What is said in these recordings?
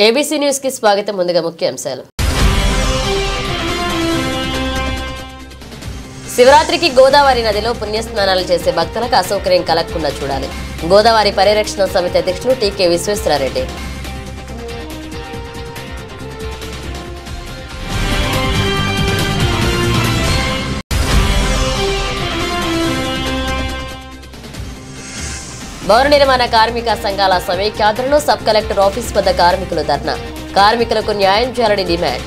ABC news కి స్వాగతం. ముందుగా ముఖ్యాంశాలు. శివరాత్రికి గోదావరి నదిలో పుణ్యస్నానాలు చేసే భక్తులకు అసౌకర్యం కలగకుండా చూడాలి. గోదావరి పరిరక్షణ సమితి అధ్యక్షులు టీకే విశ్వేశ్వరరెడ్డి. భవన నిర్మాణ కార్మిక సంఘాల సమైక్యాధ్వర్యంలో సబ్ కలెక్టర్ ఆఫీస్ వద్ద కార్మికులు ధర్నా. కార్మికులకు న్యాయం చేయాలని డిమాండ్.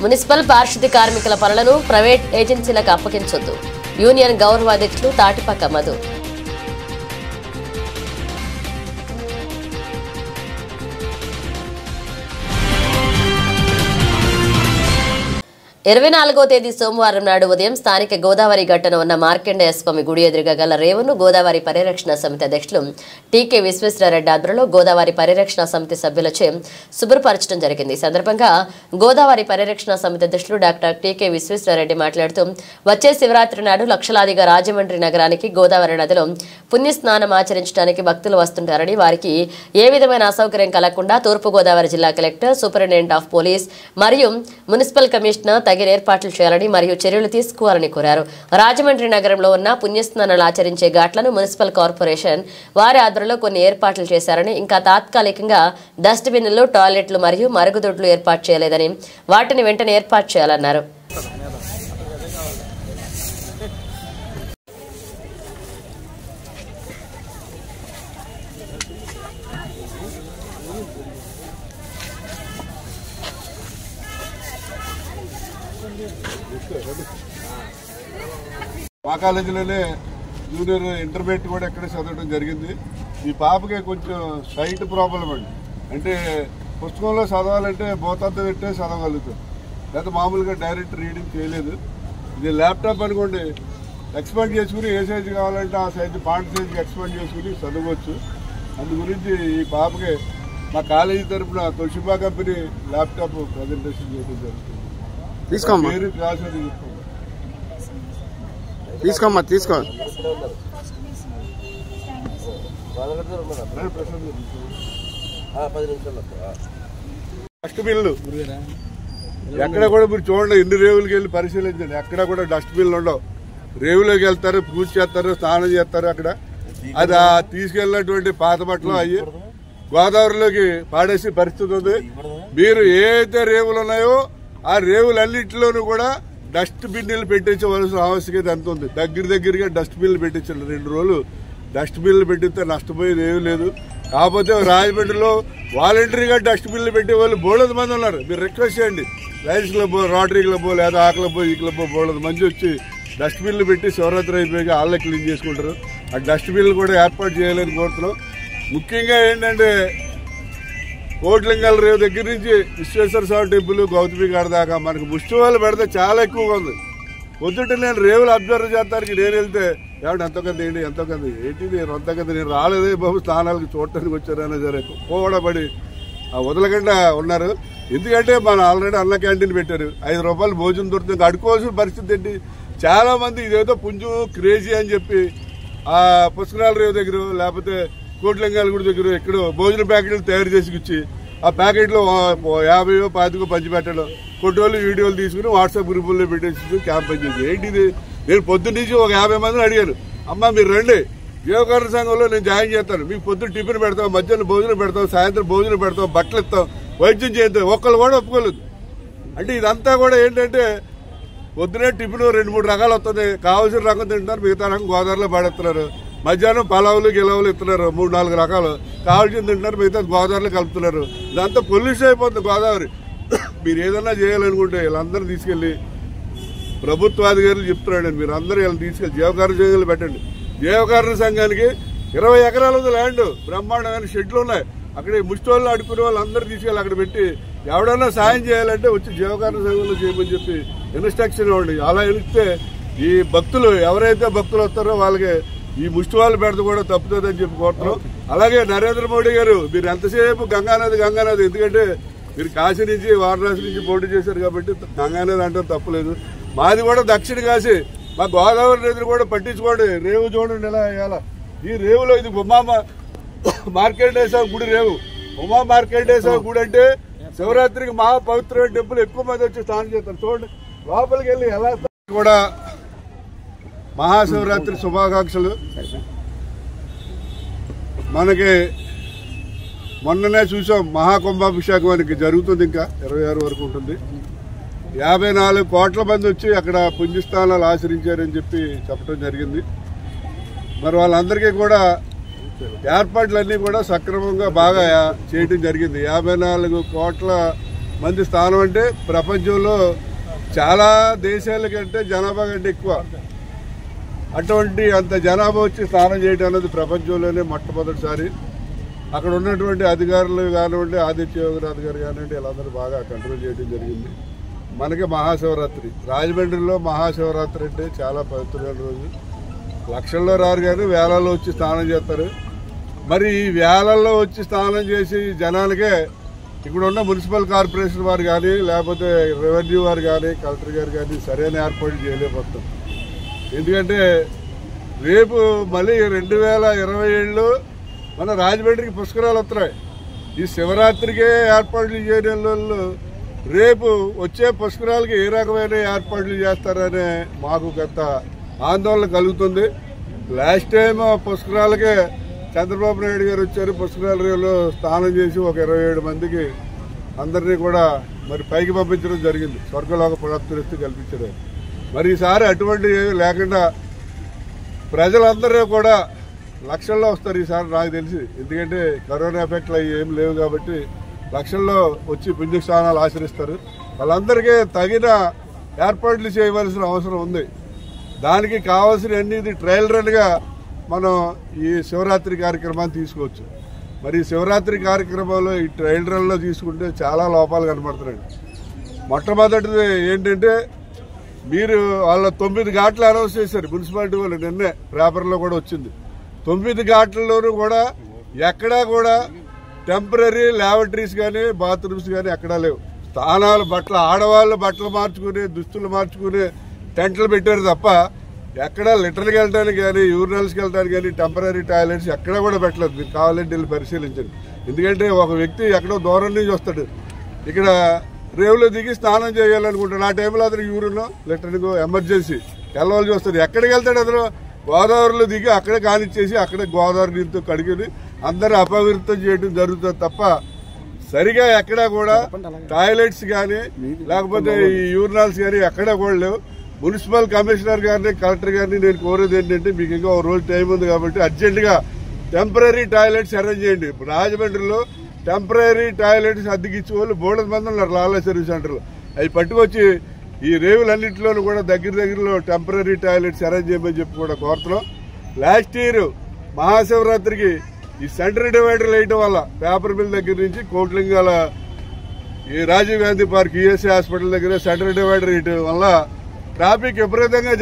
మున్సిపల్ పారిశుద్ధ్య కార్మికుల పనులను ప్రైవేట్ ఏజెన్సీలకు అప్పగించొద్దు. యూనియన్ గౌరవ అధ్యక్షులు తాటిపాక మధు. 24వ తేదీ సోమవారం నాడు ఉదయం స్థానిక గోదావరి గట్టున ఉన్న మార్కండేయ స్వామి గుడి ఎదురుగా గల రేవును గోదావరి పరిరక్షణ సమితి అధ్యక్షులు టీకే విశ్వేశ్వరరెడ్డి ఆధ్వర్యంలో గోదావరి పరిరక్షణ సమితి సభ్యులచే శుభ్రపరచడం జరిగింది. ఈ సందర్భంగా గోదావరి పరిరక్షణ సమితి అధ్యక్షులు డాక్టర్ టీకే విశ్వేశ్వరరెడ్డి మాట్లాడుతూ వచ్చే శివరాత్రి నాడు లక్షలాదిగా రాజమండ్రి నగరానికి గోదావరి నదిలో పుణ్యస్నానం ఆచరించడానికి భక్తులు వస్తుంటారని, వారికి ఏ విధమైన అసౌకర్యం కలగకుండా తూర్పుగోదావరి జిల్లా కలెక్టర్, సూపరింటెండెంట్ ఆఫ్ పోలీస్ మరియు మున్సిపల్ కమిషనర్ తగిన ఏర్పాట్లు చేయాలని మరియు చర్యలు తీసుకోవాలని కోరారు. రాజమండ్రి నగరంలో ఉన్న పుణ్యస్నానాలు ఆచరించే ఘాట్లను మున్సిపల్ కార్పొరేషన్ వారి ఆధ్వర్యంలో కొన్ని ఏర్పాట్లు చేశారని, ఇంకా తాత్కాలికంగా డస్ట్ బిన్నులు, టాయిలెట్లు మరియు మరుగుదొడ్లు ఏర్పాటు చేయలేదని, వాటిని వెంటనే ఏర్పాటు చేయాలన్నారు. మా కాలేజీలోనే జూనియర్ ఇంటర్మీడియట్ కూడా ఎక్కడ చదవడం జరిగింది. ఈ పాపకి కొంచెం సైట్ ప్రాబ్లం అండి. అంటే పుస్తకంలో చదవాలంటే బోతంత పెట్టే చదవగలుగుతాం, లేదా మామూలుగా డైరెక్ట్ రీడింగ్ చేయలేదు. ఇది ల్యాప్టాప్ అనుకోండి, ఎక్స్పాండ్ చేసుకుని ఏ సైజు కావాలంటే ఆ సైజు పాయింట్ సైజుకి ఎక్స్పాండ్ చేసుకుని చదవచ్చు. అందు గురించి ఈ పాపకి మా కాలేజీ తరఫున తొషిబా కంపెనీ ల్యాప్టాప్ ప్రజెంటేషన్ చేయడం జరుగుతుంది. పేరు క్లాస్ అది తీసుకోమ్మా తీసుకో. డస్ట్బిన్లు ఎక్కడ కూడా మీరు చూడండి, ఎన్ని రేవులకి వెళ్ళి పరిశీలించండి, ఎక్కడ కూడా డస్ట్బిన్లు ఉండవు. రేవులోకి వెళ్తారు, పూజ చేస్తారు, స్నానం చేస్తారు. అక్కడ అది తీసుకెళ్ళినటువంటి పాత బట్టలు అయ్యి గోదావరిలోకి పాడేసే పరిస్థితి ఉంది. మీరు ఏదైతే రేవులు ఉన్నాయో ఆ రేవులన్నింటిలోనూ కూడా డస్ట్ బిన్లు పెట్టించవలసిన ఆవశ్యకత ఎంత ఉంది. దగ్గరగా డస్ట్ బిన్లు పెట్టించండి. 2 రోజులు డస్ట్ బిన్లు పెట్టిస్తే నష్టపోయేది ఏమీ లేదు. కాకపోతే రాజమండ్రిలో వాలంటరీగా డస్ట్ బిన్లు పెట్టే వాళ్ళు బోళ్ళది మంది ఉన్నారు. మీరు రిక్వెస్ట్ చేయండి, లయన్స్ క్లబ్, రోటరీ క్లబ్, లేదా ఆ క్లబ్ ఈ క్లబ్ బోళ్ళది మంది వచ్చి డస్ట్ బిన్లు పెట్టి శివరాత్రి అయిపోయి వాళ్ళే క్లీన్ చేసుకుంటారు. ఆ డస్ట్ బిన్లు కూడా ఏర్పాటు చేయాలని కోరుతున్నాం. ముఖ్యంగా ఏంటంటే కోట్లింగాల రేవు దగ్గర నుంచి విశ్వేశ్వర స్వామి టెంపుల్, గౌతమి గారి దాకా మనకు ముష్టివాళ్ళు పెడితే చాలా ఎక్కువగా ఉంది. పొద్దుట నేను రేవులు అబ్జర్వ్ చేస్తానికి నేను వెళ్తే ఏమంటే ఎంతో కొంత ఏంటి, ఎంతో కొంత ఏంటిది, రొంత కొంత నేను రాలేదే బాబు, స్నానాలకు చూడటానికి వచ్చారనే సరే కూడా పడి వదలకుండా ఉన్నారు. ఎందుకంటే మనం ఆల్రెడీ అన్న క్యాంటీన్ పెట్టారు, 5 రూపాయలు భోజనం దొరుకుతుంది. అడుకోవాల్సిన పరిస్థితి ఏంటి? చాలా మంది ఇదేదో పుంజు క్రేజీ అని చెప్పి ఆ పుష్కరాల రేవు దగ్గర లేకపోతే కోట్లింగాల గుడి దగ్గర ఎక్కడో భోజన ప్యాకెట్లు తయారు చేసి ఇచ్చి ఆ ప్యాకెట్లో 50 50 పంచి పెట్టడం, ఫోటోలు వీడియోలు తీసుకుని వాట్సాప్ గ్రూపుల్లో పెట్టేసి క్యాంపెయిన్ చేసి ఏంటిది. నేను పొద్దున్న నుంచి ఒక 50 మందిని అడిగాను, అమ్మ మీరు రండి జీవకారణ సంఘంలో నేను జాయిన్ చేస్తాను, మీకు పొద్దున్న టిఫిన్ పెడతాం, మధ్యాహ్నం భోజనం పెడతాం, సాయంత్రం భోజనం పెడతాం, బట్టలు ఇస్తాం, వైద్యం చేద్దాం. ఒక్కళ్ళు కూడా ఒప్పుకోలేదు. అంటే ఇదంతా కూడా ఏంటంటే పొద్దునే టిఫిన్ 2-3 రకాలు వస్తుంది, కావాల్సిన రకం తింటున్నారు, మిగతా రకం గోదావరిలో పాడేస్తున్నారు. మధ్యాహ్నం పలావులు గిలావులు ఇస్తున్నారు, 3-4 రకాలు కావాల్సింది తింటున్నారు, మిగతా గోదావరిలో కలుపుతున్నారు. ఇదంతా పొల్యూషన్ అయిపోతుంది గోదావరి. మీరు ఏదన్నా చేయాలనుకుంటే వీళ్ళందరూ తీసుకెళ్లి ప్రభుత్వాధికారులు చెప్తున్నాడు, మీరు అందరూ వీళ్ళని తీసుకెళ్లి జీవకారణ సంఘాలు పెట్టండి. జీవకారణ సంఘానికి 20 ఎకరాలు ఉంది ల్యాండ్, బ్రహ్మాండమైన షెడ్లు ఉన్నాయి. అక్కడ ముష్టి వాళ్ళు అడుకునే వాళ్ళందరూ తీసుకెళ్ళి అక్కడ పెట్టి ఎవడన్నా సాయం చేయాలంటే వచ్చి జీవకారణ సంఘంలో చేయమని చెప్పి ఇన్స్ట్రక్షన్ ఇవ్వండి. అలా ఇస్తే ఈ భక్తులు ఎవరైతే భక్తులు వస్తారో వాళ్ళకి ఈ ముష్టి వాళ్ళు పెడత కూడా తప్పుతుందని చెప్పి కోరుతున్నాం. అలాగే నరేంద్ర మోడీ గారు మీరు ఎంతసేపు గంగానది ఎందుకంటే మీరు కాశీ నుంచి వారణాసి నుంచి పోటీ చేశారు కాబట్టి గంగానది అంటే తప్పలేదు. మాది కూడా దక్షిణ కాశీ, మా గోదావరి నదిని కూడా పట్టించుకోండి. రేవు చూడండి ఎలా వేయాల. ఈ రేవులో ఇది ఉమా మార్కండేశ్వర గుడి రేవు. ఉమా మార్కండేశ్వర గుడి అంటే శివరాత్రికి మహా పవిత్రమైన టెంపుల్. ఎక్కువ మంది వచ్చి స్నానం చేస్తారు. చూడండి లోపలికి వెళ్ళి ఎలా కూడా. మహాశివరాత్రి శుభాకాంక్షలు. మనకి మొన్ననే చూసాం మహాకుంభాభిషేకం మనకి జరుగుతుంది, ఇంకా 26 వరకు ఉంటుంది. 54 కోట్ల మంది వచ్చి అక్కడ పుణ్యస్థానాలు ఆచరించారని చెప్పి చెప్పడం జరిగింది. మరి వాళ్ళందరికీ కూడా ఏర్పాట్లన్నీ కూడా సక్రమంగా బాగా చేయడం జరిగింది. 54 కోట్ల మంది స్థానం అంటే ప్రపంచంలో చాలా దేశాల కంటే జనాభా కంటే ఎక్కువ. అటువంటి అంత జనాభా వచ్చి స్నానం చేయడం అనేది ప్రపంచంలోనే మొట్టమొదటిసారి. అక్కడ ఉన్నటువంటి అధికారులు కానివ్వండి, ఆదిత్య యోగనాథ్ గారు కానివ్వండి, వీళ్ళందరూ బాగా కంట్రోల్ చేయడం జరిగింది. మనకి మహాశివరాత్రి రాజమండ్రిలో మహాశివరాత్రి అంటే చాలా పవిత్రమైన రోజు. లక్షల్లో రారు కానీ వేలల్లో వచ్చి స్నానం చేస్తారు. మరి ఈ వేలల్లో వచ్చి స్నానం చేసి జనాలకే ఇక్కడ ఉన్న మున్సిపల్ కార్పొరేషన్ వారు కానీ, లేకపోతే రెవెన్యూ వారు కానీ, కలెక్టర్ గారు కానీ సరైన ఏర్పాట్లు చేయలేకపోతాం. ఎందుకంటే రేపు మళ్ళీ 2027లో మన రాజమండ్రికి పుష్కరాలు వస్తున్నాయి. ఈ శివరాత్రికే ఏర్పాట్లు చేయని వాళ్ళు రేపు వచ్చే పుష్కరాలకి ఏ రకమైన ఏర్పాట్లు చేస్తారనే మాకు కొంత ఆందోళన కలుగుతుంది. లాస్ట్ టైం పుష్కరాలకే చంద్రబాబు నాయుడు గారు వచ్చారు. పుష్కరాల రేవులో స్నానం చేసి ఒక 27 మందికి అందరినీ కూడా మరి పైకి పంపించడం జరిగింది. స్వర్గలోక ప్రాప్తి కల్పించడం. మరి ఈసారి అటువంటి లేకుండా ప్రజలందరూ కూడా లక్షల్లో వస్తారు ఈసారి నాకు తెలిసి. ఎందుకంటే కరోనా ఎఫెక్ట్లు అవి ఏం లేవు కాబట్టి లక్షల్లో వచ్చి పుణ్యస్థానాలు ఆచరిస్తారు. వాళ్ళందరికీ తగిన ఏర్పాట్లు చేయవలసిన అవసరం ఉంది. దానికి కావాల్సిన అన్ని ట్రయల్ రన్గా మనం ఈ శివరాత్రి కార్యక్రమాన్ని తీసుకోవచ్చు. మరి శివరాత్రి కార్యక్రమంలో ఈ ట్రయల్ రన్లో తీసుకుంటే చాలా లోపాలు కనబడుతున్నాయి. మొట్టమొదటిది ఏంటంటే మీరు వాళ్ళ 9 ఘాట్లు అనౌన్స్ చేశారు మున్సిపాలిటీ వాళ్ళు. నిన్నే పేపర్లో కూడా వచ్చింది. 9 ఘాట్లలోనూ కూడా ఎక్కడా కూడా టెంపరీ ల్యాబొరేటరీస్ కానీ బాత్రూమ్స్ కానీ ఎక్కడా లేవు. స్థానాలు ఆడవాళ్ళు బట్టలు మార్చుకుని దుస్తులు మార్చుకుని టెంట్లు పెట్టారు తప్ప ఎక్కడా లిటర్కి వెళ్ళడానికి కానీ యూరినల్స్కి వెళ్ళడానికి కానీ టెంపరీ టాయిలెట్స్ ఎక్కడా కూడా పెట్టలేదు. మీరు కావాలంటే వెళ్ళి పరిశీలించండి. ఎందుకంటే ఒక వ్యక్తి ఎక్కడో దూరం నుంచి వస్తాడు, ఇక్కడ రేవులో దిగి స్నానం చేయాలనుకుంటాడు. ఆ టైంలో అతను యూరిన్ లిటర్కి ఎమర్జెన్సీ వెళ్ళవలసి వస్తుంది. ఎక్కడికి వెళ్తాడు అతను? గోదావరిలో దిగి అక్కడే కానిచ్చేసి అక్కడే గోదావరి నీరుతో కడిగి అందరూ అపవిత్రం చేయడం జరుగుతుంది తప్ప సరిగా ఎక్కడా కూడా టాయిలెట్స్ కానీ లేకపోతే ఈ యూరినల్స్ కానీ ఎక్కడా కూడా లేవు. మున్సిపల్ కమిషనర్ గారిని కలెక్టర్ గారిని నేను కోరేది ఏంటంటే మీకు ఇంకా ఒక రోజు టైం ఉంది కాబట్టి అర్జెంటుగా టెంపరీ టాయిలెట్స్ అరేంజ్ చేయండి. రాజమండ్రిలో టెంపరీ టాయిలెట్స్ అద్దెకిచ్చే వాళ్ళు బోర్డు మంది ఉన్నారు లాలా సర్వీస్ సెంటర్లో. అవి పట్టుకొచ్చి ఈ రేవులన్నింటిలోనూ కూడా దగ్గరలో టెంపరీ టాయిలెట్స్ అరేంజ్ చేయమని చెప్పి కూడా కోరుతున్నాం. లాస్ట్ ఇయర్ మహాశివరాత్రికి ఈ సెంటర్ డివైడర్లు వేయడం వల్ల పేపర్ మిల్ దగ్గర నుంచి కోట్లింగాల ఈ Rajiv Gandhi park ESI hospital దగ్గర సెంటర్ డివైడర్ వేయడం వల్ల ట్రాఫిక్ విపరీతంగా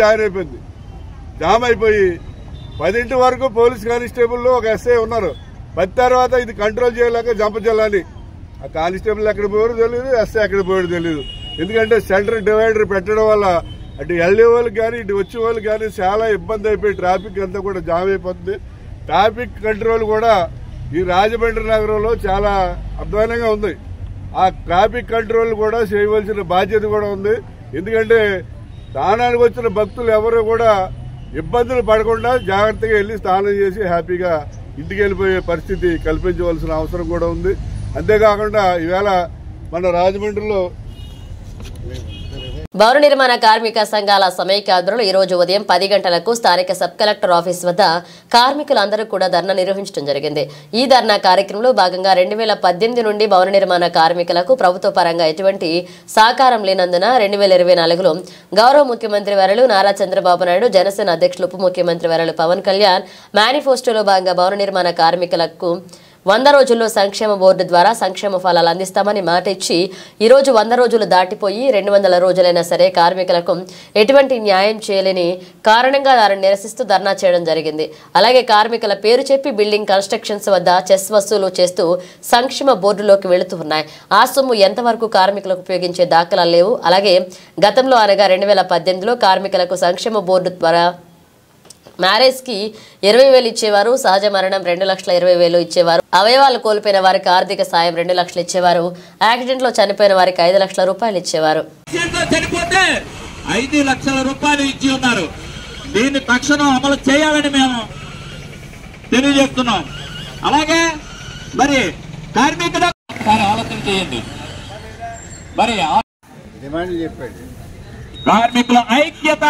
జామ్ అయిపోయి 10 వరకు పోలీస్ కానిస్టేబుల్ ఒక ఎస్ఐ ఉన్నారు. 10 తర్వాత ఇది కంట్రోల్ చేయలేక జంపజల్లాని ఆ కానిస్టేబుల్ ఎక్కడ పోయారో తెలియదు, ఎస్ఐ ఎక్కడ పోయారో తెలియదు. ఎందుకంటే సెంటర్ డివైడర్ పెట్టడం వల్ల అటు వెళ్ళే వాళ్ళకి కానీ ఇటు వచ్చే వాళ్ళకి కానీ చాలా ఇబ్బంది అయిపోయి ట్రాఫిక్ అంతా కూడా జామ్ అయిపోతుంది. ట్రాఫిక్ కంట్రోల్ కూడా ఈ రాజమండ్రి నగరంలో చాలా అధ్వానంగా ఉంది. ఆ ట్రాఫిక్ కంట్రోల్ కూడా చేయవలసిన బాధ్యత కూడా ఉంది. ఎందుకంటే స్నానానికి వచ్చిన భక్తులు ఎవరు కూడా ఇబ్బందులు పడకుండా జాగ్రత్తగా వెళ్ళి స్నానం చేసి హ్యాపీగా ఇంటికి వెళ్ళిపోయే పరిస్థితి కల్పించవలసిన అవసరం కూడా ఉంది. అంతేకాకుండా ఈవేళ మన రాజమండ్రిలో భవన నిర్మాణ కార్మిక సంఘాల సమైక్య ఆధ్వర్యంలో ఈ రోజు ఉదయం 10 గంటలకు స్థానిక సబ్ కలెక్టర్ ఆఫీస్ వద్ద కార్మికులందరూ కూడా ధర్నా నిర్వహించడం జరిగింది. ఈ ధర్నా కార్యక్రమంలో భాగంగా 2018 నుండి భవన నిర్మాణ కార్మికులకు ప్రభుత్వ పరంగా ఎటువంటి సహకారం లేనందున 2024లో గౌరవ ముఖ్యమంత్రి వర్యులు నారా చంద్రబాబు నాయుడు, జనసేన అధ్యక్షులు ఉప ముఖ్యమంత్రి వర్యులు పవన్ కళ్యాణ్ మేనిఫెస్టోలో భాగంగా భవన నిర్మాణ కార్మికులకు 100 రోజుల్లో సంక్షేమ బోర్డు ద్వారా సంక్షేమ ఫలాలు అందిస్తామని మాట ఇచ్చి ఈ రోజు 100 రోజులు దాటిపోయి 200 రోజులైనా సరే కార్మికులకు ఎటువంటి న్యాయం చేయలేని కారణంగా వారిని నిరసిస్తూ ధర్నా చేయడం జరిగింది. అలాగే కార్మికుల పేరు చెప్పి బిల్డింగ్ కన్స్ట్రక్షన్స్ వద్ద చెస్ వసూలు చేస్తూ సంక్షేమ బోర్డులోకి వెళుతూ ఉన్నాయి. ఆ సొమ్ము ఎంతవరకు కార్మికులకు ఉపయోగించే దాఖలాలు లేవు. అలాగే గతంలో అనగా 2018లో కార్మికులకు సంక్షేమ బోర్డు ద్వారా మ్యారేజ్ కి 20,000 ఇచ్చేవారు. సహజ మరణం 2,20,000 ఇచ్చేవారు. అవయవాలు కోల్పోయిన వారికి ఆర్థిక సాయం 2 లక్షలు ఇచ్చేవారు. యాక్సిడెంట్ లో చనిపోయిన వారికి 5 లక్షల రూపాయలు ఇచ్చేవారు. చనిపోతే 5 లక్షల రూపాయలు ఇచ్చి ఉన్నారు. దీన్ని తక్షణం అమలు చేయాలని మేము తెలియజేస్తున్నాం. అలాగే మరి కార్మికుల ఆలోచన చేయండి. మరి డిమాండ్ చెప్పండి. కార్మికుల ఐక్యత,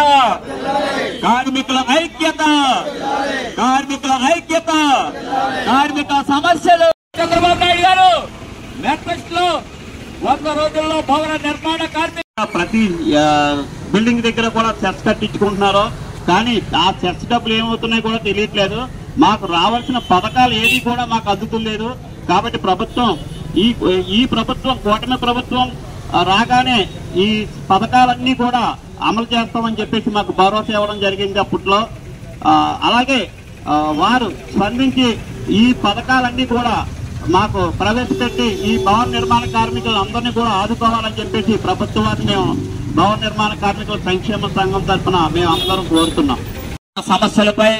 కార్మికుల ఐక్యత, కార్మికుల ఐక్యత, కార్మిక సమస్యలు. చంద్రబాబు నాయుడు గారు మేనిఫెస్టోలో 100 రోజుల్లో భవన నిర్మాణ కార్మిక ప్రతి బిల్డింగ్ దగ్గర కూడా సెస్ కట్టించుకుంటున్నారు. కానీ ఆ సెస్ డబ్బులు ఏమవుతున్నాయి కూడా తెలియట్లేదు. మాకు రావాల్సిన పథకాలు ఏది కూడా మాకు అందుతులేదు. కాబట్టి ప్రభుత్వం ఈ ప్రభుత్వం కూటమి ప్రభుత్వం రాగానే ఈ పథకాలన్నీ కూడా అమలు చేస్తామని చెప్పేసి మాకు భరోసా ఇవ్వడం జరిగింది అప్పట్లో. అలాగే వారు స్పందించి ఈ పథకాలన్నీ కూడా మాకు ప్రవేశపెట్టి ఈ భవన నిర్మాణ కార్మికులందరినీ కూడా ఆదుకోవాలని చెప్పేసి ప్రభుత్వాన్ని మేము భవన నిర్మాణ కార్మికుల సంక్షేమ సంఘం తరఫున మేము అందరం కోరుతున్నాం. సమస్యలపై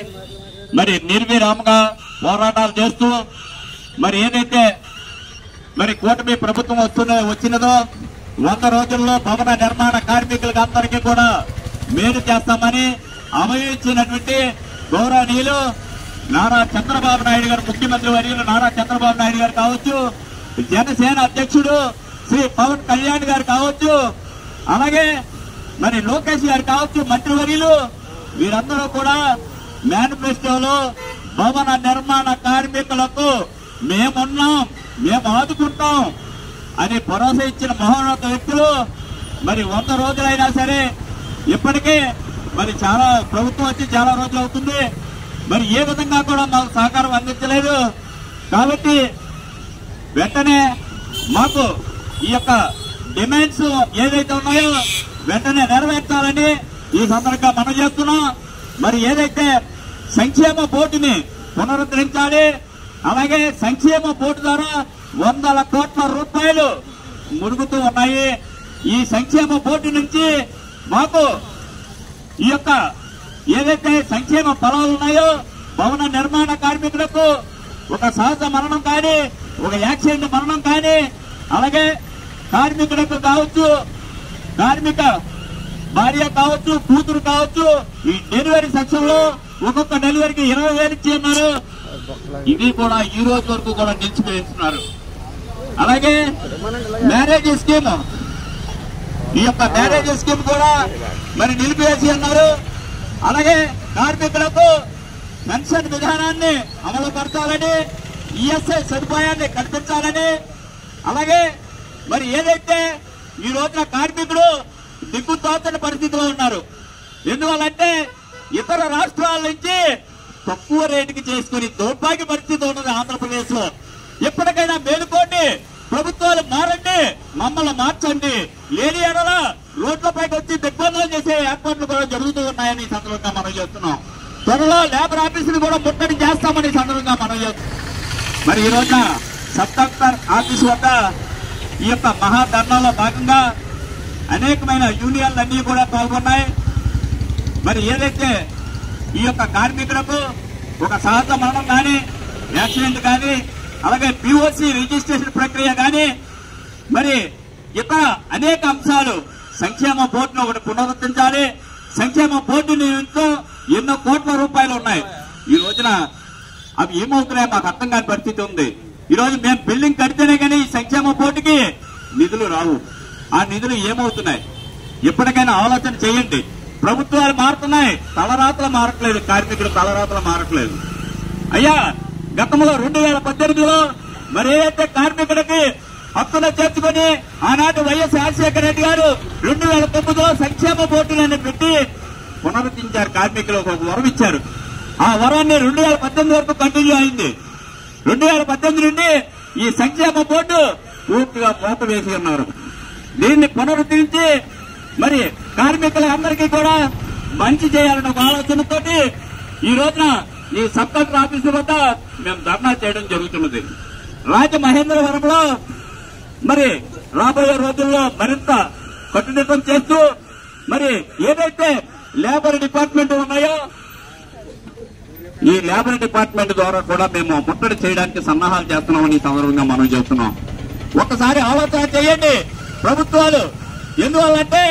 మరి నిర్విరామంగా పోరాటాలు చేస్తూ మరి ఏదైతే మరి కూటమి ప్రభుత్వం వచ్చినదో 100 రోజుల్లో భవన నిర్మాణ కార్మికులకు అందరికీ కూడా మేలు చేస్తామని అమయించినటువంటి గౌరవనీయులు నారా చంద్రబాబు నాయుడు గారు, ముఖ్యమంత్రి వర్యులు నారా చంద్రబాబు నాయుడు గారు కావచ్చు, జనసేన అధ్యక్షుడు శ్రీ పవన్ కళ్యాణ్ గారు కావచ్చు, అలాగే మరి లోకేష్ గారు కావచ్చు, మంత్రివర్యులు వీరందరూ కూడా మేనిఫెస్టోలో భవన నిర్మాణ కార్మికులకు మేమున్నాం, మేము ఆదుకుంటాం అని భరోసా ఇచ్చిన మహోన్నత వ్యక్తులు మరి 100 రోజులైనా సరే ఇప్పటికే మరి చాలా ప్రభుత్వం వచ్చి చాలా రోజులు అవుతుంది. మరి ఏ విధంగా కూడా మాకు సహకారం అందించలేదు. కాబట్టి వెంటనే మాకు ఈ యొక్క డిమాండ్స్ ఏదైతే ఉన్నాయో వెంటనే నెరవేర్చాలని ఈ సందర్భంగా మనం చేస్తున్నాం. మరి ఏదైతే సంక్షేమ బోర్డుని పునరుద్ధరించాలి. అలాగే సంక్షేమ బోర్డు ద్వారా 100 కోట్ల రూపాయలు మురుగుతూ ఉన్నాయి. ఈ సంక్షేమ బోర్డు నుంచి మాకు ఈ యొక్క ఏదైతే సంక్షేమ ఫలాలు ఉన్నాయో భవన నిర్మాణ కార్మికులకు ఒక సహజ మరణం కానీ, ఒక యాక్సిడెంట్ మరణం కానీ, అలాగే కార్మికులకు కావచ్చు, కార్మిక భార్య కావచ్చు, కూతురు కావచ్చు, ఈ డెలివరీ సెక్షన్ లో ఒక్కొక్క డెలివరీకి 20,000 ఇచ్చి ఉన్నారు. ఇది కూడా ఈ రోజు వరకు కూడా నిలిచివేస్తున్నారు. అలాగే మ్యారేజ్ స్కీమ్, ఈ యొక్క మ్యారేజ్ స్కీమ్ కూడా మరి నిలిపివేసి ఉన్నారు. అలాగే కార్మికులకు పెన్షన్ విధానాన్ని అమలు పరచాలని, ఈఎస్ఐ సదుపాయాన్ని కల్పించాలని, అలాగే మరి ఏదైతే ఈ రోజున కార్మికులు దిక్కుతోచని పరిస్థితిలో ఉన్నారు. ఎందువల్లంటే ఇతర రాష్ట్రాల నుంచి తక్కువ రేటుకి చేసుకుని దౌర్భాగ్య పరిస్థితి ఉన్నది ఆంధ్రప్రదేశ్ లో. ఎప్పటికైనా మేలుకోండి, ప్రభుత్వాలు మారండి, మమ్మల్ని మార్చండి. లేని ఎడల రోడ్లపైకి వచ్చి దిగ్బంధనం చేసే ఏర్పాట్లు కూడా జరుగుతూ ఉన్నాయని సందర్భంగా మనం చేస్తున్నాం. త్వరలో లేబర్ ఆఫీసులు కూడా ముట్టడి చేస్తామని సందర్భంగా మనం చేస్తున్నాం. మరి ఈ రోజున సబ్ కలెక్టర్ ఆఫీసు వద్ద ఈ యొక్క మహాధర్నాలో భాగంగా అనేకమైన యూనియన్లన్నీ కూడా పాల్గొన్నాయి. మరి ఏదైతే ఈ యొక్క కార్మికులకు ఒక సహజ మరణం కానీ, యాక్సిడెంట్ కానీ, అలాగే పిఓసి రిజిస్ట్రేషన్ ప్రక్రియ కానీ, మరి ఇతర అనేక అంశాలు సంక్షేమ బోర్డును ఒకటి పునరుద్ధరించాలి. సంక్షేమ బోర్డు నిమిత్తం ఎన్నో కోట్ల రూపాయలు ఉన్నాయి. ఈ రోజున అవి ఏమవుతున్నాయో మాకు అర్థం కాని పరిస్థితి ఉంది. ఈ రోజు మేము బిల్డింగ్ కడితేనే కానీ ఈ సంక్షేమ బోర్డుకి నిధులు రావు. ఆ నిధులు ఏమవుతున్నాయి? ఎప్పటికైనా ఆలోచన చేయండి. ప్రభుత్వాలు మారుతున్నాయి, తలరాతలు మారట్లేదు, కార్మికులు తలరాతలు మారట్లేదు. అయ్యా, గతంలో 2018లో మరి ఏదైతే కార్మికులకి హక్కులు చేర్చుకుని ఆనాటి వైఎస్ రాజశేఖర రెడ్డి గారు 2009లో సంక్షేమ బోర్డులను పెట్టి పునరుద్ధరించారు. కార్మికులకు ఒక వరం ఇచ్చారు. ఆ వరాన్ని 2018 వరకు కంటిన్యూ అయింది. 2018 నుండి ఈ సంక్షేమ బోర్డు పూర్తిగా మూతవేసి ఉన్నారు. దీన్ని పునరుద్ధరించి మరి కార్మికులందరికీ కూడా మంచి చేయాలన్న ఒక ఆలోచనతోటి ఈ రోజున ఈ సబ్ కలెక్టర్ ఆఫీసు వద్ద మేము ధర్నా చేయడం జరుగుతున్నది. రాజమహేంద్రవరంలో మరి రాబోయే రోజుల్లో మరింత కట్టుదిట్టం చేస్తూ మరి ఏదైతే లేబర్ డిపార్ట్మెంట్ ఉన్నాయో ఈ లేబర్ డిపార్ట్మెంట్ ద్వారా కూడా మేము ముట్టడి చేయడానికి సన్నాహాలు చేస్తున్నామని ఈ సందర్భంగా మనం చేస్తున్నాం. ఒకసారి ఆలోచన చేయండి ప్రభుత్వాలు. ఎందువల్లంటే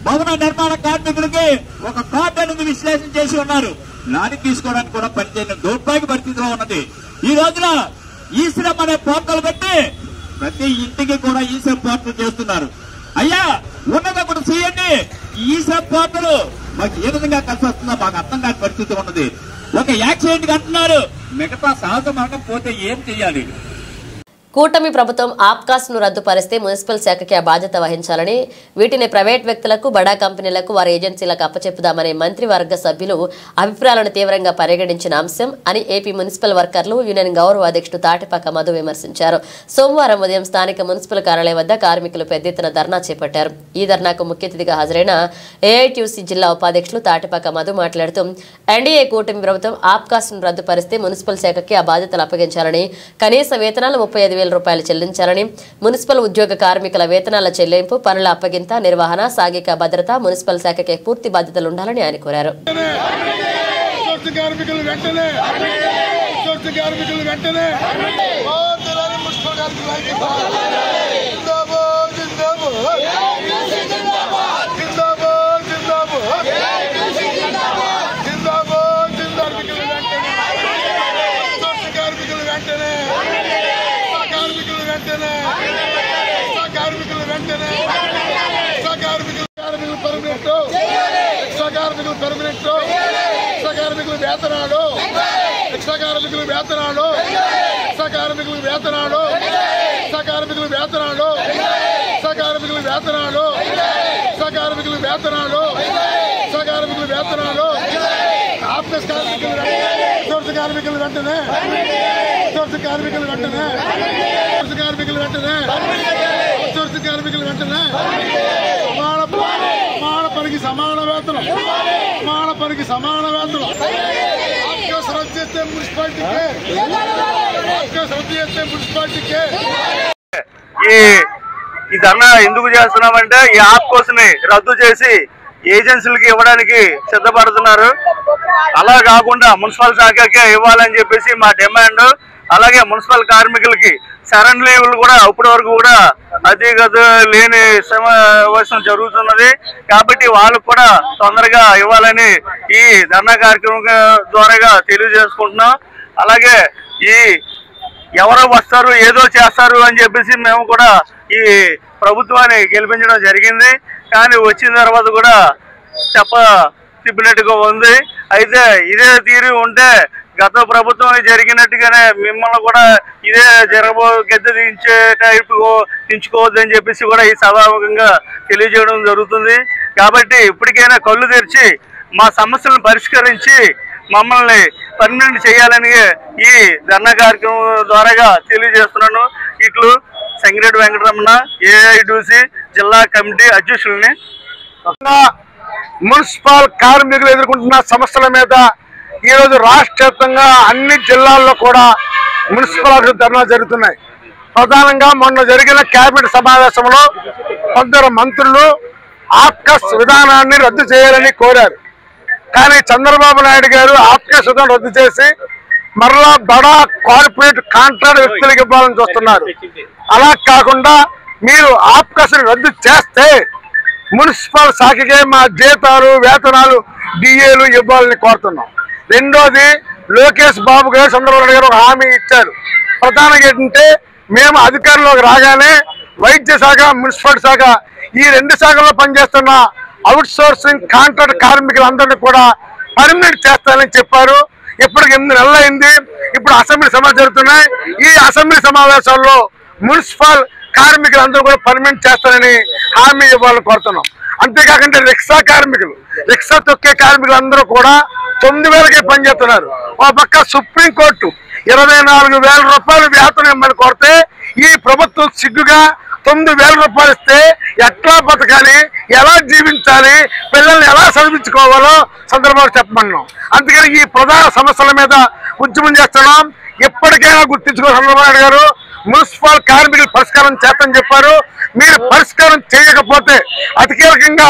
భవన నిర్మాణ కార్మికులకి ఒక కార్డు అనేది విశ్లేషణ చేసి ఉన్నారు. నాని తీసుకోవడానికి కూడా పనిచేయని దౌర్భాగ్య పరిస్థితిలో ఉన్నది. ఈ రోజున ఈశ్రమ్ అనే పోర్టల్ పెట్టి ప్రతి ఇంటికి కూడా ఈశ్రమ్ పోర్టల్ చేస్తున్నారు. అయ్యా ఉన్నది ఒకటి చేయండి. ఈశ్రమ్ పోర్టల్ మాకు ఏ విధంగా కలిసి వస్తుందో మాకు అర్థం కాని పరిస్థితి ఉన్నది. ఒక యాక్సిడెంట్ అంటున్నారు, మిగతా సహజ మరణం పోతే ఏం చెయ్యాలి? కూటమి ప్రభుత్వం ఆప్కాస్ ను రద్దుపరిస్తే మున్సిపల్ శాఖకి ఆ బాధ్యత వహించాలని, వీటిని ప్రైవేట్ వ్యక్తులకు, బడా కంపెనీలకు, వారి ఏజెన్సీలకు అప్పచెప్పుదామనే మంత్రివర్గ సభ్యులు అభిప్రాయాలను తీవ్రంగా పరిగణించిన అంశం అని ఏపీ మున్సిపల్ వర్కర్లు యూనియన్ గౌరవ అధ్యక్షుడు తాటిపాక మధు విమర్శించారు. సోమవారం ఉదయం స్థానిక మున్సిపల్ కార్యాలయం వద్ద కార్మికులు పెద్ద ఎత్తున ధర్నా చేపట్టారు. ఈ ధర్నాకు ముఖ్య అతిథిగా హాజరైన ఏఐటీయూసీ జిల్లా ఉపాధ్యక్షులు తాటిపాక మధు మాట్లాడుతూ ఎన్డీఏ కూటమి ప్రభుత్వం ఆప్కాస్ ను రద్దుపరిస్తే మున్సిపల్ శాఖకి ఆ బాధ్యతలు అప్పగించాలని, కనీస వేతనాలు 35,000 రూపాయలు చెల్లించాలని, మున్సిపల్ ఉద్యోగ కార్మికుల వేతనాల చెల్లింపు, పనుల అప్పగింత, నిర్వహణ, సాంఘిక భద్రత మున్సిపల్ శాఖకే పూర్తి బాధ్యతలు ఉండాలని ఆయన కోరారు. సమాన వేతనం ఈ ధర్నా ఎందుకు చేస్తున్నామంటే ఈ ఆప్కోస్ ని రద్దు చేసి ఏజెన్సీలకి ఇవ్వడానికి సిద్ధపడుతున్నారు. అలా కాకుండా మున్సిపల్ శాఖకే ఇవ్వాలని చెప్పేసి మా డిమాండ్. అలాగే మున్సిపల్ కార్మికులకి సరెండ్ లీవ్లు కూడా ఇప్పటి వరకు కూడా అధిగత లేని సమావేశం జరుగుతున్నది. కాబట్టి వాళ్ళకు కూడా తొందరగా ఇవ్వాలని ఈ ధర్నా కార్యక్రమం ద్వారా తెలియజేసుకుంటున్నాం. అలాగే ఈ ఎవరో వస్తారు ఏదో చేస్తారు అని చెప్పేసి మేము కూడా ఈ ప్రభుత్వాన్ని గెలిపించడం జరిగింది. కానీ వచ్చిన తర్వాత కూడా తిప్పినట్టుగా ఉంది. అయితే ఇదే తీరు ఉంటే గత ప్రభుత్వం జరిగినట్టుగానే మిమ్మల్ని కూడా ఇదే గద్దె దించుకోవద్దని చెప్పేసి కూడా ఈ సభాముఖంగా తెలియజేయడం జరుగుతుంది. కాబట్టి ఇప్పటికైనా కళ్ళు తెరిచి మా సమస్యలను పరిష్కరించి మమ్మల్ని పర్మనెంట్ చేయాలని ఈ ధర్నా కార్యక్రమం ద్వారా తెలియజేస్తున్నాను. ఇట్లు సంగిరెడ్డి వెంకటరమణ, ఏఐటీయూసీ జిల్లా కమిటీ అధ్యక్షుల్ని. మున్సిపల్ కార్మికులు ఎదుర్కొంటున్న సమస్యల మీద ఈరోజు రాష్ట్ర వ్యాప్తంగా అన్ని జిల్లాల్లో కూడా మున్సిపల్ ధర్నా జరుగుతున్నాయి. ప్రధానంగా మొన్న జరిగిన కేబినెట్ సమావేశంలో కొందరు మంత్రులు ఆప్కాస్ విధానాన్ని రద్దు చేయాలని కోరారు. కానీ చంద్రబాబు నాయుడు గారు ఆప్కాస్ విధానం రద్దు చేసి మరలా బడా కార్పొరేట్ కాంట్రాక్ట్ వ్యక్తులకు ఇవ్వాలని చూస్తున్నారు. అలా కాకుండా మీరు ఆప్కాస్ రద్దు చేస్తే మున్సిపల్ శాఖకే మా జీతాలు, వేతనాలు, డిఏలు ఇవ్వాలని కోరుతున్నాం. రెండోది, లోకేష్ బాబు గారు, చంద్రబాబు నాయుడు గారు ఒక హామీ ఇచ్చారు. ప్రధానంగా ఏంటంటే మేము అధికారంలోకి రాగానే వైద్య శాఖ, మున్సిపల్ శాఖ ఈ రెండు శాఖల్లో పనిచేస్తున్న అవుట్ సోర్సింగ్ కాంట్రాక్ట్ కార్మికులందరినీ కూడా పర్మనెంట్ చేస్తారని చెప్పారు. ఇప్పటికి 8 నెలలు అయింది. ఇప్పుడు అసెంబ్లీ సమావేశాలు జరుగుతున్నాయి. ఈ అసెంబ్లీ సమావేశాల్లో మున్సిపల్ కార్మికులందరూ కూడా పర్మనెంట్ చేస్తారని హామీ ఇవ్వాలని కోరుతున్నాం. అంతేకాకుండా రిక్షా కార్మికులు, రిక్షా తొక్కే కార్మికులందరూ కూడా 9,000కే పనిచేస్తున్నారు. ఒక పక్క సుప్రీంకోర్టు 24,000 రూపాయలు వేతనం ఇమ్మని కోరితే ఈ ప్రభుత్వం సిగ్గుగా 9,000 రూపాయలు ఇస్తే ఎట్లా బతకాలి, ఎలా జీవించాలి, పిల్లల్ని ఎలా చదివించుకోవాలో సందర్భంగా చెప్పమన్నాం. అందుకని ఈ ప్రధాన సమస్యల మీద ఉద్యమం చేస్తున్నాం. ఎప్పటికైనా గుర్తించుకో చంద్రబాబు నాయుడు గారు, మున్సిపల్ కార్మికులు పరిష్కారం చేస్తని చెప్పారు. మీరు పరిష్కారం చేయకపోతే అతి కీలకంగా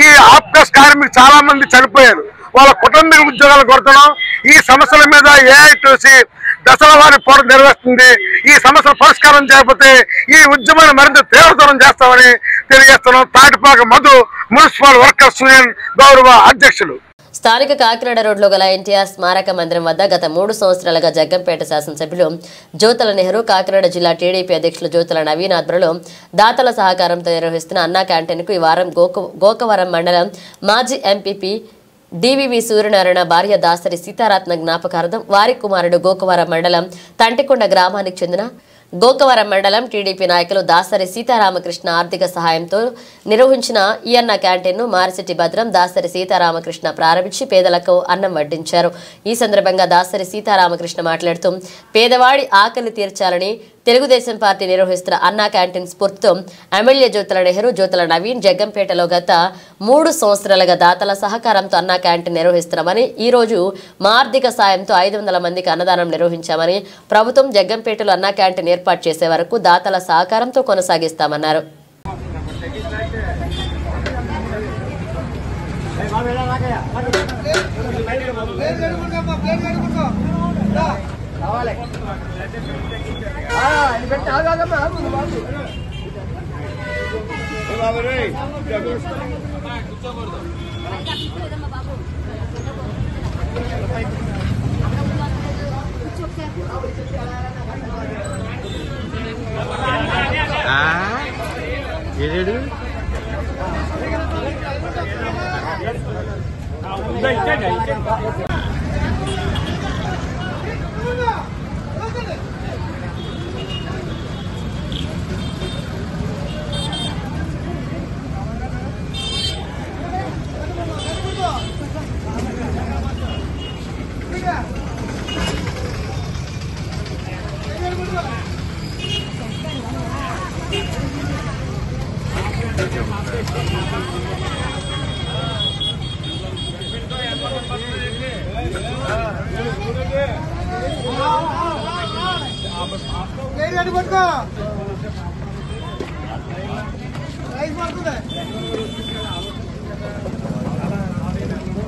ఈ ఆప్కాస్ కార్మికులు చాలా మంది చనిపోయారు, వాళ్ళ కుటుంబ ఉద్యోగాలు కొడుతున్నాం. ఈ సమస్యల మీద ఏఐటీసీ దశల వారి పోరాటం నిర్వహిస్తుంది. ఈ సమస్యల పరిష్కారం చేయకపోతే ఈ ఉద్యమాన్ని మరింత తీవ్రతరం చేస్తామని తెలియజేస్తున్నాం. Tatipaka Madhu, municipal workers union గౌరవ అధ్యక్షులు. స్థానిక కాకినాడ రోడ్లో గల ఎన్టీఆర్ స్మారక మందిరం వద్ద గత 3 సంవత్సరాలుగా జగ్గంపేట శాసనసభ్యులు జ్యోతుల నెహ్రూ, కాకినాడ జిల్లా టీడీపీ అధ్యక్షులు జ్యోతుల నవీన్ ఆధ్వర్యంలో దాతల సహకారంతో నిర్వహిస్తున్న అన్నా క్యాంటీన్కు ఈ వారం గోకవరం మండలం మాజీ ఎంపీపీ డివివి సూర్యనారాయణ భార్య దాసరి సీతారత్న జ్ఞాపకార్థం వారి కుమారుడు గోకవరం మండలం తంటికొండ గ్రామానికి చెందిన గోకవరం మండలం టీడీపీ నాయకులు దాసరి సీతారామకృష్ణ ఆర్థిక సహాయంతో నిర్వహించిన ఈ అన్న క్యాంటీన్ను మారిశెట్టి భద్రం, దాసరి సీతారామకృష్ణ ప్రారంభించి పేదలకు అన్నం వడ్డించారు. ఈ సందర్భంగా దాసరి సీతారామకృష్ణ మాట్లాడుతూ పేదవాడి ఆకలి తీర్చాలని తెలుగుదేశం పార్టీ నిర్వహిస్తున్న అన్నా క్యాంటీన్ స్ఫూర్తితో ఎమ్మెల్యే జ్యోతుల నెహ్రూ, జ్యోతుల నవీన్ జగ్గంపేటలో గత 3 సంవత్సరాలుగా దాతల సహకారంతో అన్నా క్యాంటీన్ నిర్వహిస్తున్నామని, ఈ రోజు మా ఆర్థిక సాయంతో 500 మందికి అన్నదానం నిర్వహించామని, ప్రభుత్వం జగ్గంపేటలో అన్నా క్యాంటీన్ ఏర్పాటు చేసే వరకు దాతల సహకారంతో కొనసాగిస్తామన్నారు.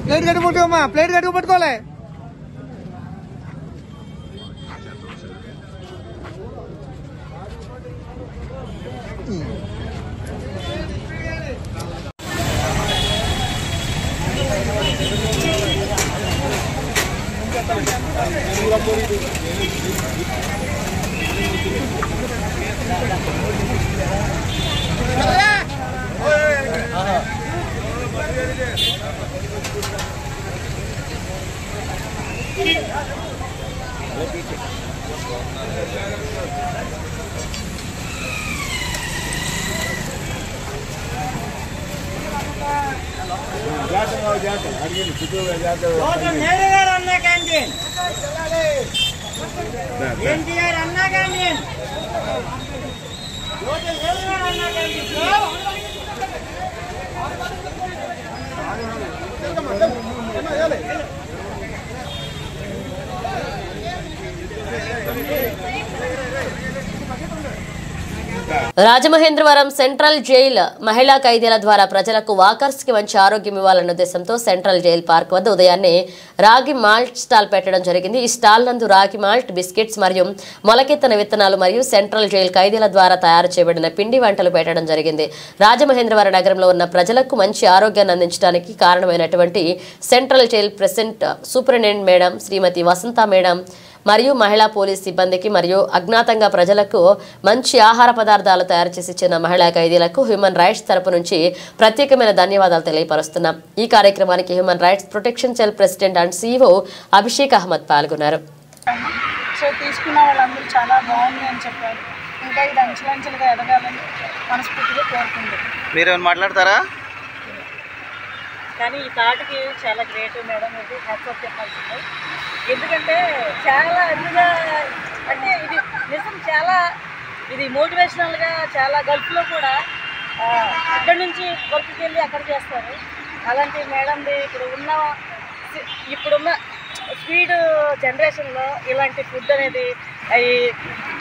Plate కట్టుకుంటామా, plate కట్టుకు పట్టుకోలే. అన్నా క్యాంటీన్, ఎన్టీఆర్ అన్నా క్యాంటీన్, అన్నా క్యాంటీన్. రాజమహేంద్రవరం సెంట్రల్ జైలు మహిళా ఖైదీల ద్వారా ప్రజలకు వాకర్స్ కి మంచి ఆరోగ్యం ఇవ్వాలన్న ఉద్దేశంతో సెంట్రల్ జైల్ పార్క్ వద్ద ఉదయాన్నే రాగి మాల్ట్ స్టాల్ పెట్టడం జరిగింది. ఈ స్టాల్ నందు రాగి మాల్ట్, బిస్కెట్స్ మరియు మొలకెత్తన విత్తనాలు మరియు సెంట్రల్ జైల్ ఖైదీల ద్వారా తయారు చేయబడిన పిండి వంటలు పెట్టడం జరిగింది. రాజమహేంద్రవరం నగరంలో ఉన్న ప్రజలకు మంచి ఆరోగ్యాన్ని అందించడానికి కారణమైనటువంటి central jail president superintendent madam Shrimati Vasantha madam మరియు మహిళా పోలీస్ సిబ్బందికి మరియు అజ్ఞాతంగా ప్రజలకు మంచి ఆహార పదార్థాలు తయారు చేసి ఇచ్చిన మహిళా ఖైదీలకు హ్యూమన్ రైట్స్ తరపు నుంచి ప్రత్యేకమైన ధన్యవాదాలు తెలియపరుస్తున్నాం. ఈ కార్యక్రమానికి human rights protection cell president and CEO Abhishek Ahmed పాల్గొన్నారు. సో తీసుకున్న వాళ్ళందరూ చాలా బాగుంది అని చెప్పారు. ఇంకా ఇది అంచెలంచెలుగా ఎదగాలని మనస్ఫూర్తిగా కోరుకుంటున్నాం. మీరేమైనా మాట్లాడతారా? కానీ ఈ థాట్కి చాలా గ్రేట్ మేడం, ఇది హ్యాట్స్ ఆఫ్ చెప్పాల్సింది. ఎందుకంటే చాలా అరుదుగా, అంటే ఇది నిజం, చాలా ఇది మోటివేషనల్గా. చాలా గల్ఫ్లో కూడా ఇక్కడి నుంచి వర్క్కి వెళ్ళి అక్కడ చేస్తారు. అలాంటి మేడంది ఇప్పుడున్న స్పీడ్ జనరేషన్లో ఇలాంటి ఫుడ్ అనేది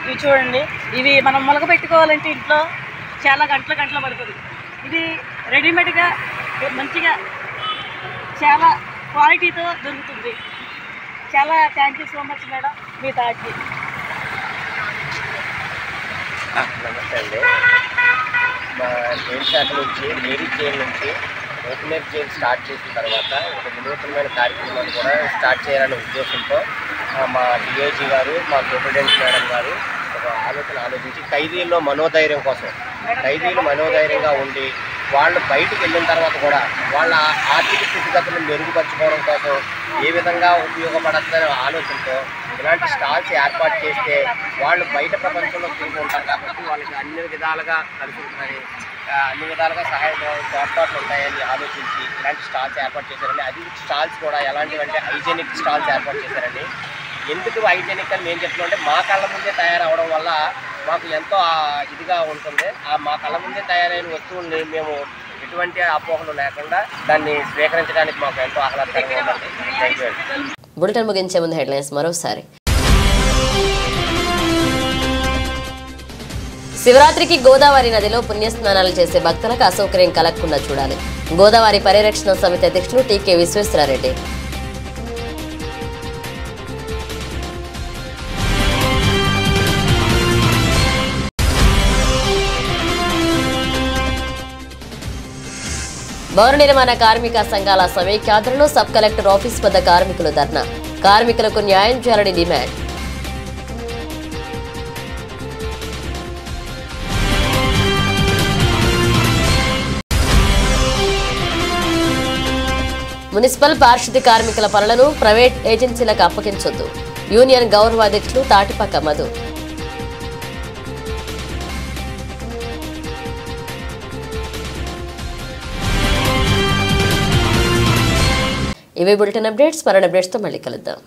ఇవి చూడండి, ఇవి మనం మొలక పెట్టుకోవాలంటే ఇంట్లో చాలా గంటలు పడుతుంది. ఇది రెడీమేడ్గా మంచిగా చాలా క్వాలిటీతో దొరుకుతుంది. చాలా thank you so much madam మీ థాట్కి. నమస్తే అండి. మా జైలు శాఖ నుంచి లేడీ జైలు నుంచి ఓపెనర్ జైలు స్టార్ట్ చేసిన తర్వాత ఒక వినూత్నమైన కార్యక్రమాన్ని కూడా స్టార్ట్ చేయాలనే ఉద్దేశంతో మా డిఐజీ గారు, మా సూపరింటెండెంట్ మేడం గారు ఒక ఆలోచించి ఖైదీల్లో మనోధైర్యం కోసం, ఖైదీలు మనోధైర్యంగా ఉండి వాళ్ళు బయటికి వెళ్ళిన తర్వాత కూడా వాళ్ళ ఆర్థిక స్థితిగతులను మెరుగుపరచుకోవడం కోసం ఏ విధంగా ఉపయోగపడుతుందనే ఆలోచనతో ఇలాంటి స్టాల్స్ ఏర్పాటు చేస్తే వాళ్ళు బయట ప్రపంచంలో తిరిగి ఉంటారు కాబట్టి వాళ్ళకి అన్ని విధాలుగా కలుగుతుందని, అన్ని విధాలుగా తోడ్పాట్లు ఉంటాయని ఆలోచించి ఇలాంటి స్టాల్స్ ఏర్పాటు చేశారండి. అది స్టాల్స్ కూడా ఎలాంటివి అంటే హైజెనిక్ స్టాల్స్ ఏర్పాటు చేశారండి. ఎందుకు హైజెనిక్ అని మేము చెప్తున్నాం అంటే మా కళ్ళ ముందే తయారవడం వల్ల మాకు ఎంతో ఇదిగా ఉంటుంది. మా కళ్ళ ముందే తయారైన వస్తువుల్ని మేము ఎటువంటి అపోహలు లేకుండా దాన్ని స్వీకరించడానికి మాకు ఎంతో ఆహ్లాదకరంగా ఉంటుంది. Thank you. బులెటిన్ ముగించే ముందు హెడ్లైన్స్ మరోసారి. శివరాత్రికి గోదావరి నదిలో పుణ్యస్నానాలు చేసే భక్తులకు అసౌకర్యం కలగకుండా చూడాలి. గోదావరి పరిరక్షణ సమితి అధ్యక్షులు టీకే విశ్వేశ్వరరెడ్డి. భవన నిర్మాణ కార్మిక సంఘాల సమైక్యాధ్వర్యంలో సబ్ కలెక్టర్ ఆఫీస్ వద్ద కార్మికులు ధర్నా. కార్మికులకు న్యాయం చేయాలని డిమాండ్. మున్సిపల్ పారిశుద్ధ్య కార్మికుల పనులను ప్రైవేట్ ఏజెన్సీలకు అప్పగించొద్దు. యూనియన్ గౌరవ అధ్యక్షులు తాటిపాక మధు. ఇవే బులెటిన్ అప్డేట్స్. మరణ అప్డేట్స్తో మళ్ళీ కలుద్దాం.